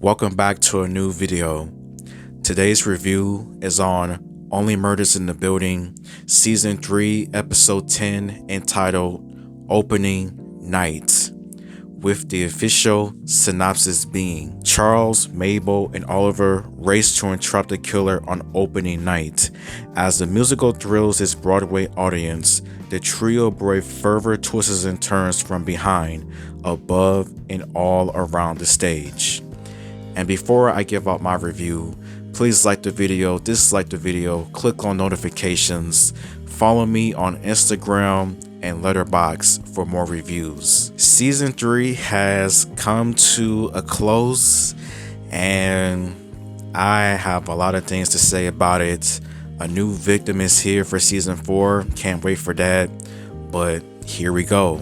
Welcome back to a new video. Today's review is on Only Murders in the Building, Season 3, Episode 10, entitled Opening Night, with the official synopsis being Charles, Mabel, and Oliver race to entrap the killer on opening night. As the musical thrills its Broadway audience, the trio brave further twists and turns from behind, above, and all around the stage. And before I give out my review, please like the video, dislike the video, click on notifications, follow me on Instagram and Letterboxd for more reviews. Season 3 has come to a close and I have a lot of things to say about it. A new victim is here for Season 4, can't wait for that, but here we go.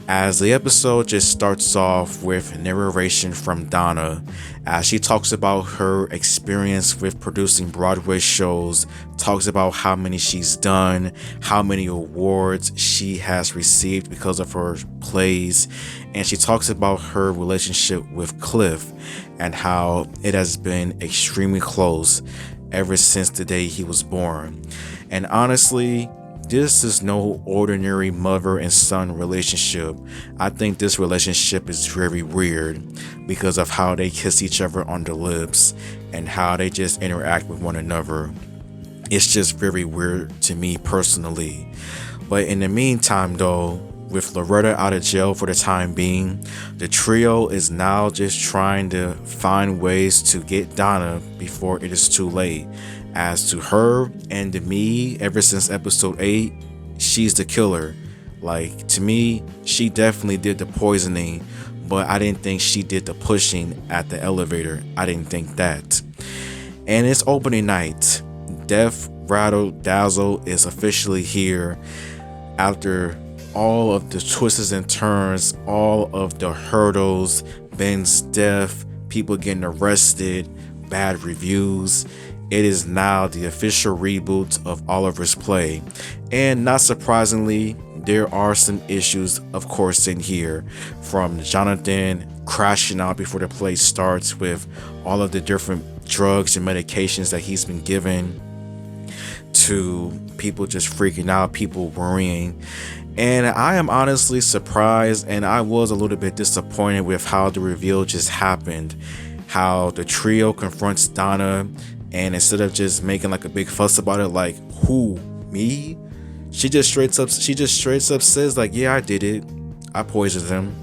As the episode just starts off with narration from Donna as she talks about her experience with producing Broadway shows, talks about how many she's done, how many awards she has received because of her plays, and she talks about her relationship with Cliff and how it has been extremely close ever since the day he was born. And honestly, this is no ordinary mother and son relationship. I think this relationship is very weird because of how they kiss each other on the lips and how they just interact with one another. It's just very weird to me personally. But in the meantime though, with Loretta out of jail for the time being, the trio is now just trying to find ways to get Donna before it is too late. As to her and to me, ever since episode 8, she's the killer. Like, to me, she definitely did the poisoning, but I didn't think she did the pushing at the elevator. I didn't think that. And it's opening night. Death Rattle Dazzle is officially here after all of the twists and turns, all of the hurdles, Ben's death, people getting arrested, bad reviews. It is now the official reboot of Oliver's play. And not surprisingly, there are some issues, of course, in here. From Jonathan crashing out before the play starts with all of the different drugs and medications that he's been given, to people just freaking out, people worrying. And I am honestly surprised, and I was a little bit disappointed with how the reveal just happened. How the trio confronts Donna, and instead of just making like a big fuss about it, like, who, me? She just straight up says like, yeah, I did it. I poisoned him.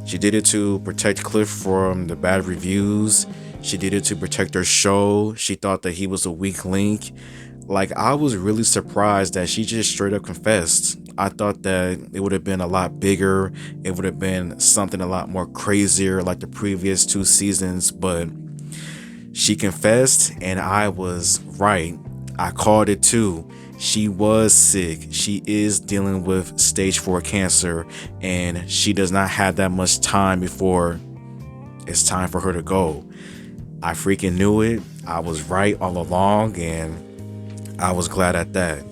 She did it to protect Cliff from the bad reviews. She did it to protect her show. She thought that he was a weak link. Like, I was really surprised that she just straight up confessed. I thought that it would have been a lot bigger. It would have been something a lot more crazier like the previous 2 seasons, but she confessed and I was right. I called it too. She was sick. She is dealing with stage 4 cancer and she does not have that much time before it's time for her to go. I freaking knew it. I was right all along and I was glad at that.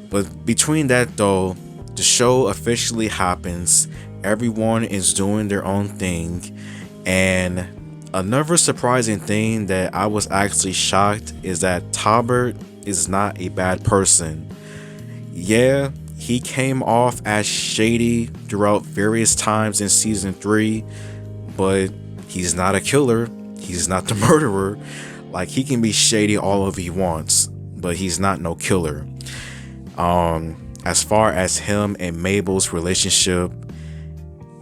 But between that though, the show officially happens. Everyone is doing their own thing, and another surprising thing that I was actually shocked is that Talbert is not a bad person. Yeah, he came off as shady throughout various times in season 3, but he's not a killer. He's not the murderer. Like, he can be shady all of he wants, but he's not no killer. As far as him and Mabel's relationship,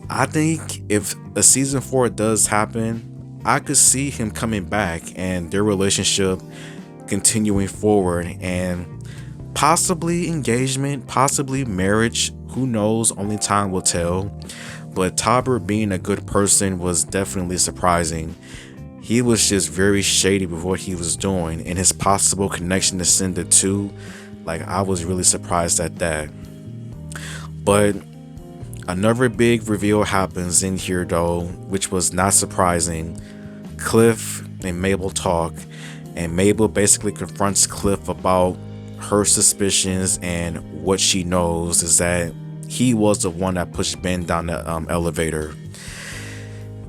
I think if a season 4 does happen, I could see him coming back and their relationship continuing forward and possibly engagement, possibly marriage. Who knows? Only time will tell. But Talbert being a good person was definitely surprising. He was just very shady with what he was doing, and his possible connection to Cinder too. Like, I was really surprised at that. But another big reveal happens in here though, which was not surprising. Cliff and Mabel talk, and Mabel basically confronts Cliff about her suspicions, and what she knows is that he was the one that pushed Ben down the elevator.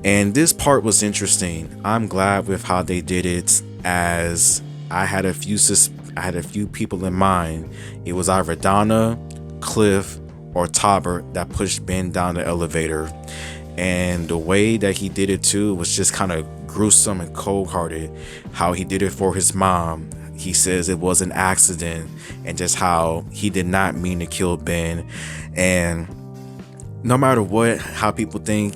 And this part was interesting. I'm glad with how they did it, as I had a few people in mind. It was either Donna, Cliff, or Tobert that pushed Ben down the elevator. And the way that he did it too was just kind of gruesome and cold-hearted. How he did it for his mom. He says it was an accident, and just how he did not mean to kill Ben. And no matter what, how people think,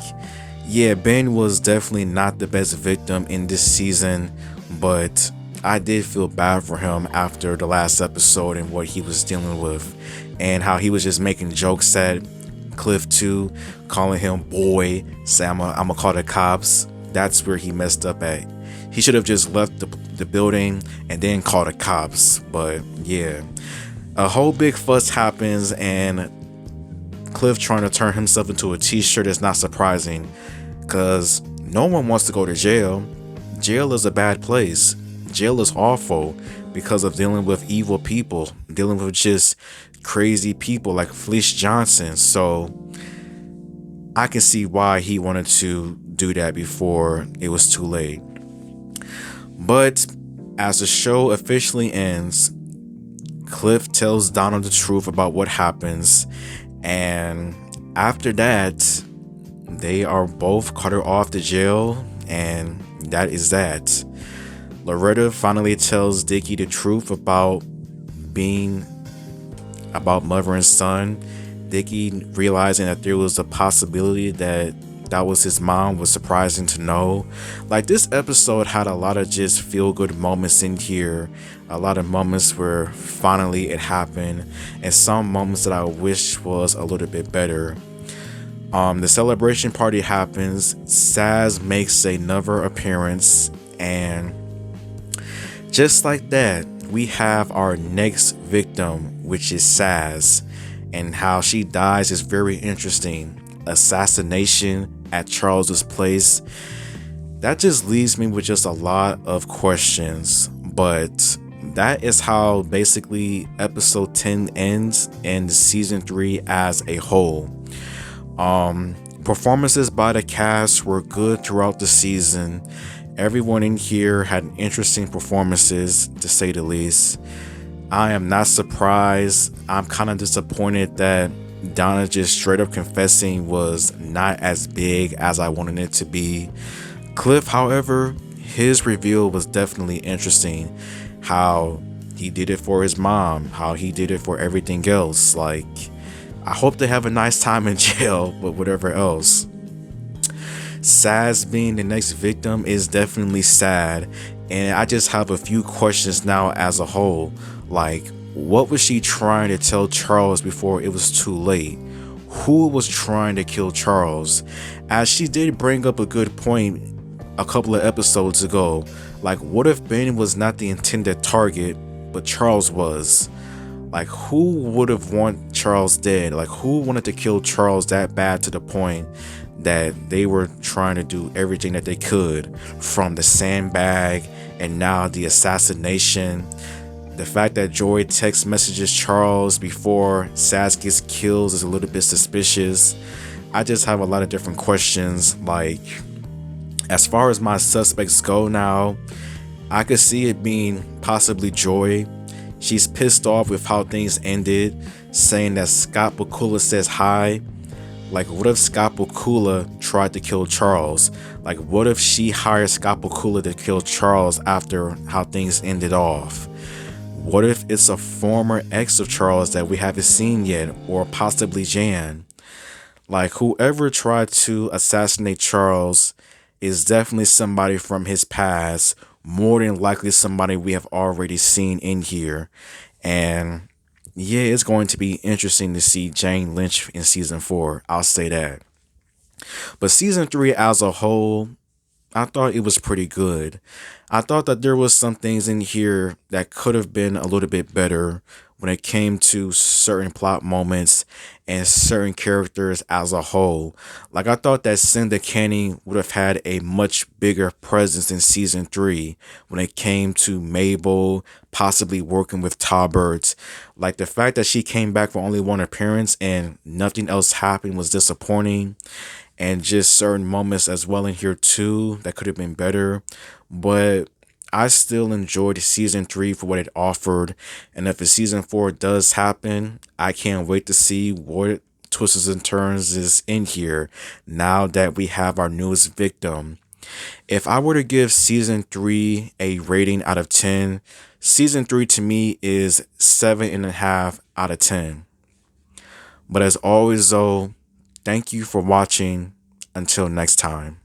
yeah, Ben was definitely not the best victim in this season, but I did feel bad for him after the last episode and what he was dealing with, and how he was just making jokes at Cliff too, calling him boy, saying I'm gonna call the cops. That's where he messed up at. He should have just left the building and then called the cops. But yeah, a whole big fuss happens, and Cliff trying to turn himself into a t-shirt is not surprising, because no one wants to go to jail. Jail is a bad place. Jail is awful because of dealing with evil people, dealing with just crazy people like Felice Johnson. So I can see why he wanted to do that before it was too late. But as the show officially ends, Cliff tells Donald the truth about what happens, and after that, they are both carted off to jail, and that is that. Loretta finally tells Dickie the truth about mother and son. Dickie realizing that there was a possibility that was his mom was surprising to know. Like, this episode had a lot of just feel good moments in here, a lot of moments where finally it happened, and some moments that I wish was a little bit better. The celebration party happens. Saz makes another appearance, and just like that, we have our next victim, which is Saz, and how she dies is very interesting. Assassination at Charles's place. That just leaves me with just a lot of questions, but that is how basically episode 10 ends and season 3 as a whole. Performances by the cast were good throughout the season. Everyone in here had interesting performances, to say the least. I am not surprised. I'm kind of disappointed that Donna just straight up confessing was not as big as I wanted it to be. Cliff, however, his reveal was definitely interesting. How he did it for his mom, how he did it for everything else. Like, I hope they have a nice time in jail, but whatever else. Saz being the next victim is definitely sad, and I just have a few questions now as a whole. Like, what was she trying to tell Charles before it was too late? Who was trying to kill Charles? As she did bring up a good point a couple of episodes ago. Like, what if Ben was not the intended target, but Charles was? Like, who would have wanted Charles dead? Like, who wanted to kill Charles that bad to the point that they were trying to do everything that they could, from the sandbag and now the assassination? The fact that Joy text messages Charles before Saz gets killed is a little bit suspicious. I just have a lot of different questions. Like, as far as my suspects go now, I could see it being possibly Joy. She's pissed off with how things ended, saying that Scott Bakula says hi. Like, what if Scott Bakula tried to kill Charles? Like, what if she hired Scott Bakula to kill Charles after how things ended off? What if it's a former ex of Charles that we haven't seen yet, or possibly Jan? Like, whoever tried to assassinate Charles is definitely somebody from his past, more than likely somebody we have already seen in here. And yeah, it's going to be interesting to see Jane Lynch in season 4. I'll say that. But season 3 as a whole, I thought it was pretty good. I thought that there was some things in here that could have been a little bit better when it came to certain plot moments and certain characters as a whole. Like, I thought that Cinda Canny would have had a much bigger presence in season 3 when it came to Mabel, possibly working with Tallbirds. Like, the fact that she came back for only one appearance and nothing else happened was disappointing, and just certain moments as well in here too that could have been better. But I still enjoyed season 3 for what it offered, and if a season 4 does happen, I can't wait to see what twists and turns is in here now that we have our newest victim. If I were to give season 3 a rating out of 10, season 3 to me is 7.5 out of 10. But as always, though, thank you for watching. Until next time.